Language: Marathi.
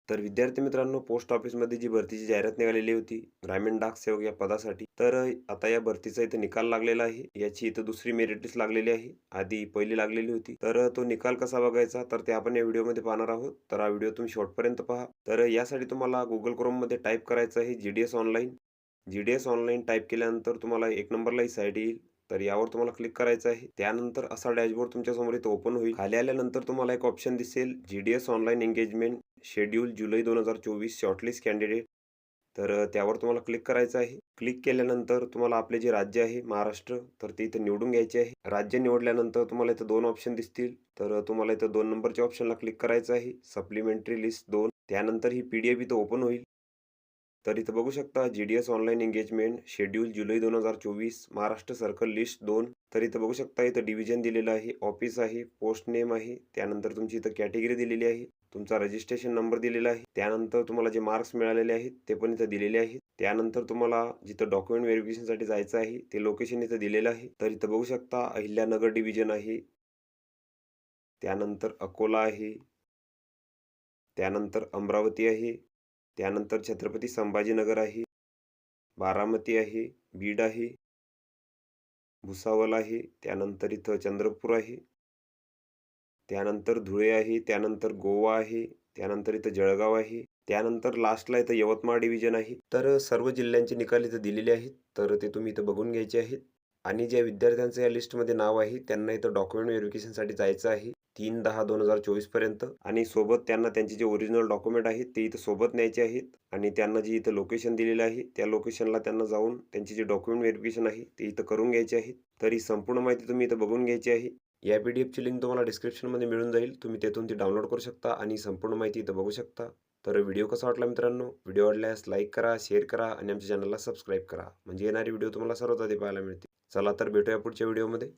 तर विद्यार्थी मित्रांनो, पोस्ट ऑफिसमध्ये जी भरतीची जाहिरात निघालेली होती, ग्रामीण डाक सेवक या पदासाठी. तर आता या भरतीचा इथे निकाल लागलेला आहे. याची इथं दुसरी मेरिट लिस्ट लागलेली आहे. आधी पहिली लागलेली होती. तर तो निकाल कसा बघायचा, तर ते आपण या व्हिडिओमध्ये पाहणार आहोत. तर हा व्हिडिओ तुम्ही शेवटपर्यंत पहा. तर यासाठी तुम्हाला Google Chromeमध्ये टाईप करायचं आहे GDS online. GDS online type केल्यानंतर तुम्हाला 1 नंबरला ही साईट येईल. तर यावर तुम्हाला क्लिक करायचं आहे. त्यानंतर असा डॅशबोर्ड तुमच्यासमोर इथं ओपन होईल. खाली आल्यानंतर तुम्हाला एक ऑप्शन दिसेल GDS ऑनलाईन एंगेजमेंट शेड्यूल जुलै 2024 शॉर्टलिस्ट कॅन्डिडेट. तर त्यावर तुम्हाला क्लिक करायचं आहे. क्लिक केल्यानंतर तुम्हाला आपले जे राज्य आहे महाराष्ट्र, तर ते इथं निवडून घ्यायचे आहे. राज्य निवडल्यानंतर तुम्हाला इथं 2 ऑप्शन दिसतील. तर तुम्हाला इथं 2 नंबरच्या ऑप्शनला क्लिक करायचं आहे. Supplementary list 2. त्यानंतर ही PDF इथं ओपन होईल. तर इथं बघू शकता GDS ऑनलाईन एंगेजमेंट शेड्यूल जुलै 2024 महाराष्ट्र सर्कल लिस्ट 2. तर इथं बघू शकता इथं डिव्हिजन दिलेलं आहे, ऑफिस आहे, पोस्ट नेम आहे, त्यानंतर तुमची इथं कॅटेगरी दिलेली आहे, तुमचा रजिस्ट्रेशन नंबर दिलेला आहे, त्यानंतर तुम्हाला जे मार्क्स मिळालेले आहेत ते पण इथं दिलेले आहेत. त्यानंतर तुम्हाला जिथं डॉक्युमेंट व्हेरिफिकेशनसाठी जायचं आहे ते लोकेशन इथं दिलेलं आहे. तर इथं बघू शकता अहिल्यानगर डिव्हिजन आहे, त्यानंतर अकोला आहे, त्यानंतर अमरावती आहे, त्यानंतर छत्रपती संभाजीनगर आहे, बारामती आहे, बीड आहे, भुसावळ आहे, त्यानंतर इथं चंद्रपूर आहे, त्यानंतर धुळे आहे, त्यानंतर गोवा आहे, त्यानंतर इथं जळगाव आहे, त्यानंतर लास्टला इथं यवतमाळ डिव्हिजन आहे. तर सर्व जिल्ह्यांचे निकाल इथं दिलेले आहेत. तर ते तुम्ही इथं बघून घ्यायचे आहेत. आणि ज्या विद्यार्थ्यांचं या लिस्टमध्ये नाव आहे त्यांना इथं डॉक्युमेंट व्हेरिफिकेशनसाठी जायचं आहे 3/10/2024 पर्यंत. आणि सोबत त्यांना त्यांचे जे ओरिजिनल डॉक्युमेंट आहेत ते इथं सोबत न्यायचे आहेत. आणि त्यांना जे इथं लोकेशन दिलेलं आहे त्या लोकेशनला त्यांना जाऊन त्यांची जे डॉक्युमेंट व्हेरिफिकेशन आहे ते इथं करून घ्यायचे आहे. तर ही संपूर्ण माहिती तुम्ही इथं बघून घ्यायची आहे. या PDFची लिंक तुम्हाला डिस्क्रिप्शनमध्ये मिळून जाईल. तुम्ही तेथून ती डाउनलोड करू शकता आणि संपूर्ण माहिती इथं बघू शकता. तर व्हिडिओ कसा वाटला मित्रांनो? व्हिडिओ आवडल्यास लाईक करा, शेअर करा आणि आमच्या चॅनलला सबस्क्राईब करा. म्हणजे येणारे व्हिडिओ तुम्हाला सर्वात आधी पाहायला मिळतील. चला तर भेटूया पुढच्या व्हिडिओमध्ये.